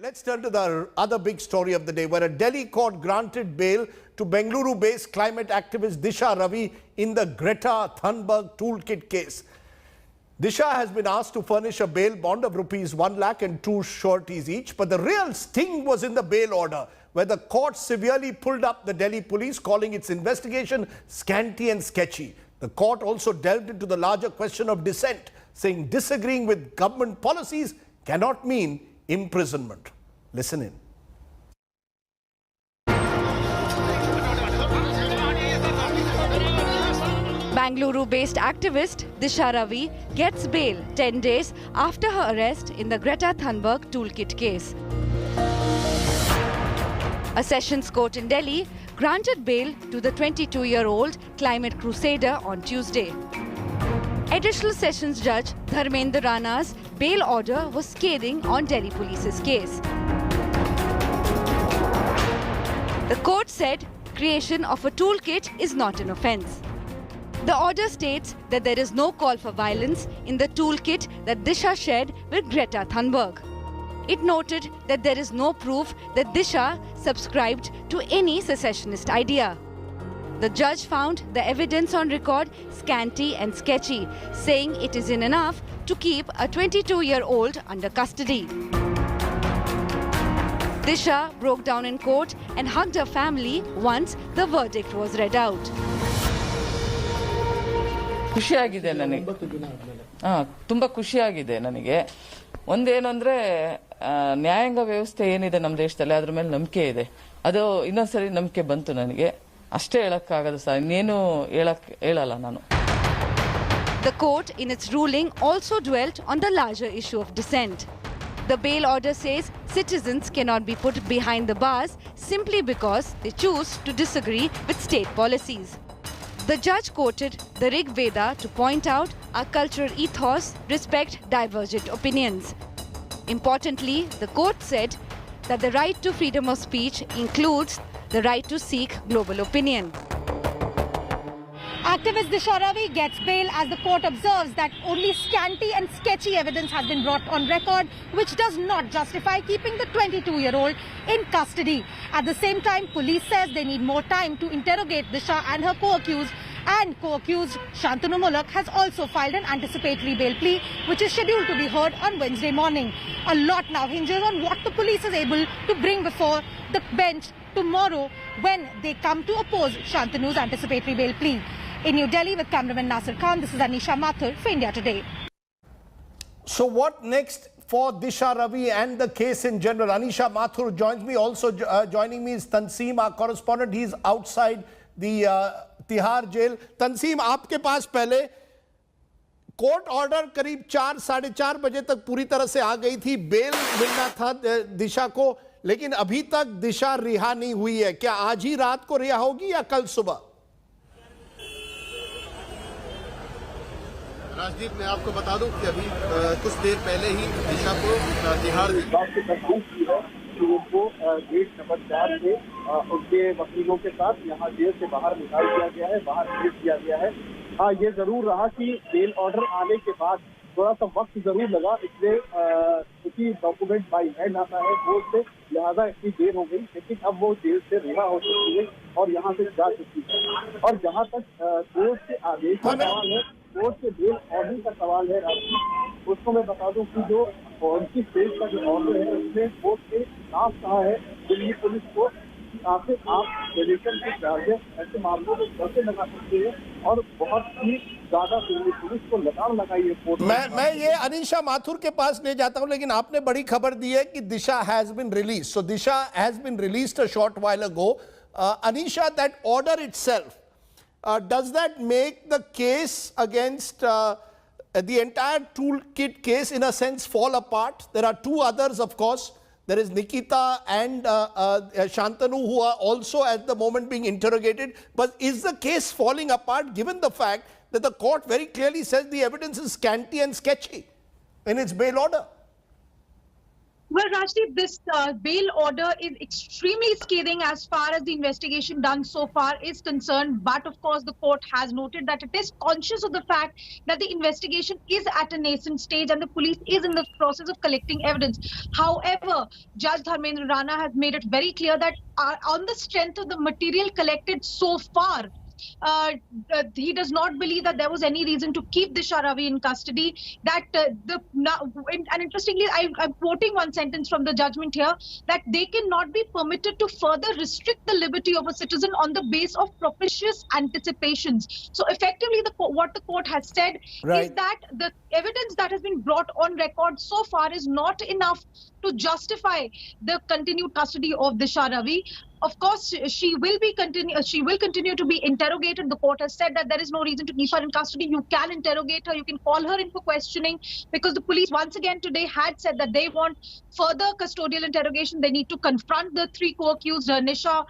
Let's turn to the other big story of the day, where a Delhi court granted bail to Bengaluru-based climate activist Disha Ravi in the Greta Thunberg toolkit case. Disha has been asked to furnish a bail bond of rupees 1 lakh and 2 sureties each, but the real sting was in the bail order, where the court severely pulled up the Delhi police, calling its investigation scanty and sketchy. The court also delved into the larger question of dissent, saying disagreeing with government policies cannot mean imprisonment. Listen in. Bangalore-based activist Disha Ravi gets bail 10 days after her arrest in the Greta Thunberg toolkit case. A sessions court in Delhi granted bail to the 22-year-old climate crusader on Tuesday. Additional Sessions Judge Dharmendra Rana's bail order was scathing on Delhi police's case. The court said creation of a toolkit is not an offence. The order states that there is no call for violence in the toolkit that Disha shared with Greta Thunberg. It noted that there is no proof that Disha subscribed to any secessionist idea. The judge found the evidence on record scanty and sketchy, saying it isn't enough to keep a 22-year-old under custody. Disha broke down in court and hugged her family once the verdict was read out. ಖುಷಿಯಾಗಿದೆ ನನಗೆ ತುಂಬ ಖುಷಿಯಾಗಿದೆ ನನಗೆ ಒಂದೇನಂದ್ರೆ ನ್ಯಾಯಾಂಗ ವ್ಯವಸ್ಥೆ ಏನಿದೆ ನಮ್ಮ ದೇಶದಲ್ಲಿ ಅದ್ರ ಮೇಲೆ ನಂಬಿಕೆ ಇದೆ ಅದು ಇನ್ನೊಂದ್ಸರಿ ನಂಬಿಕೆ ಬಂತು ನನಗೆ ಅಷ್ಟೇ ಹೇಳಕ್ಕಾಗದು ಸರ್ ಇನ್ನೇನು ಹೇಳಲ್ಲ ನಾನು The court in its ruling also dwelt on the larger issue of dissent. The bail order says citizens cannot be put behind the bars simply because they choose to disagree with state policies. The judge quoted the Rig Veda to point out our cultural ethos respect divergent opinions. Importantly, the court said that the right to freedom of speech includes the right to seek global opinion. Activist Disha Ravi gets bail as the court observes that only scanty and sketchy evidence has been brought on record, which does not justify keeping the 22-year-old in custody. At the same time, police says they need more time to interrogate Disha and her co-accused. And co-accused Shantanu Mulak has also filed an anticipatory bail plea, which is scheduled to be heard on Wednesday morning. A lot now hinges on what the police is able to bring before the bench tomorrow when they come to oppose Shantanu's anticipatory bail plea. In New Delhi with cameraman Nasir Khan, this is Anisha Mathur for India Today. So what next for Disha Ravi and the case in general? Anisha Mathur joins me. Also joining me is Tanseem, our correspondent. He's outside the Tihar jail. Tanseem, आपके पास पहले court order करीब 4-4:30 बजे तक पूरी तरह से आ गई थी, बेल मिलना था दिशा को, लेकिन अभी तक दिशा रिहा नहीं हुई है. क्या आज ही रात को रिहा होगी या कल सुबह? राजदीप, मैं आपको बता दूं कि अभी कुछ देर पहले ही दिशा को तिहाड़ को गेट नंबर 4 से उनके वकीलों के साथ यहाँ जेल से बाहर निकाल दिया गया है, बाहर भेज दिया गया है. हाँ, ये जरूर रहा कि बेल ऑर्डर आने के बाद थोड़ा सा वक्त जरूर लगा, इसलिए क्योंकि डॉक्यूमेंट बाई हैंड आता है कोर्ट से, लिहाजा इतनी देर हो गई. लेकिन अब वो जेल से रिहा हो चुकी है और यहाँ से जा चुकी है. और जहाँ तक कोर्ट के आदेश का सवाल है, कोर्ट के बेल ऑर्डर का सवाल है, उसको मैं बता दूं कि जो 29 पेज का जो ऑर्डर है उसमें कोर्ट ने साफ कहा है दिल्ली पुलिस को कि आखिर आप डेलीशन के चार्जेस ऐसे मामलों में कैसे लगा सकते हैं और बहुत ही ज्यादा दिल्ली पुलिस को लगाम लगाई है कोर्ट. मैं ये अनीशा माथुर के पास ले जाता हूं, लेकिन आपने बड़ी खबर दी है कि Disha has been release. So Disha has been released a short while ago. Anisha, that order itself, does that make the case against the entire toolkit case in a sense fall apart? There are two others, of course. There is Nikita and Shantanu, who are also at the moment being interrogated. But is the case falling apart given the fact that the court very clearly says the evidence is scanty and sketchy in its bail order? Well, Rajdeep, this bail order is extremely scathing as far as the investigation done so far is concerned. But of course, the court has noted that it is conscious of the fact that the investigation is at a nascent stage and the police is in the process of collecting evidence. However, Judge Dharmendra Rana has made it very clear that on the strength of the material collected so far, he does not believe that there was any reason to keep Disha Ravi in custody. That and interestingly, I'm quoting one sentence from the judgment here, that they cannot be permitted to further restrict the liberty of a citizen on the base of propitious anticipations. So effectively, what the court has said is that the evidence that has been brought on record so far is not enough to justify the continued custody of Disha Ravi. Of course, she will continue to be interrogated. The court has said that there is no reason to keep her in custody. You can interrogate her. You can call her in for questioning, because the police once again today had said that they want further custodial interrogation. They need to confront the three co-accused, Disha,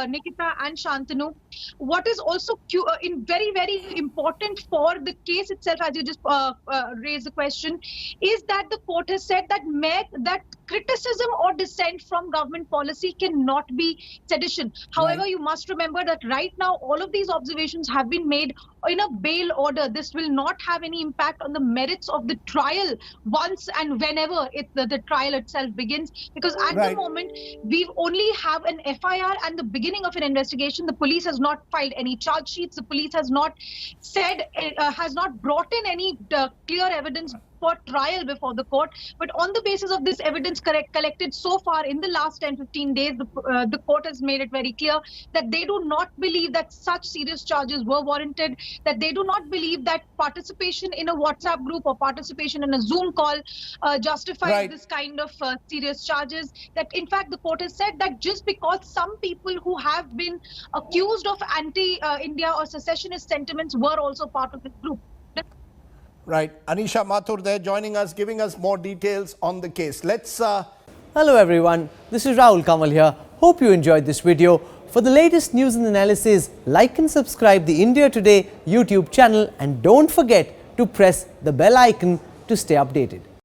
Nikita and Shantanu. What is also very, very important for the case itself, as you just raised the question, is that the court has said that criticism or dissent from government policy cannot be sedition. However, you must remember that right now all of these observations have been made in a bail order. This will not have any impact on the merits of the trial once and whenever the trial itself begins, because at the moment we only have an FIR and the beginning of an investigation. The police has not filed any charge sheets. The police has not brought in any clear evidence for trial before the court. But on the basis of this evidence collected so far in the last 10-15 days, the court has made it very clear that they do not believe that such serious charges were warranted, that they do not believe that participation in a WhatsApp group or participation in a Zoom call justifies this kind of serious charges. That in fact the court has said that just because some people who have been accused of anti-India or secessionist sentiments were also part of this group. Right. Anisha Mathur there joining us, giving us more details on the case. Let's... Hello everyone, this is Rahul Kamal here. Hope you enjoyed this video. For the latest news and analysis, like and subscribe the India Today YouTube channel, and don't forget to press the bell icon to stay updated.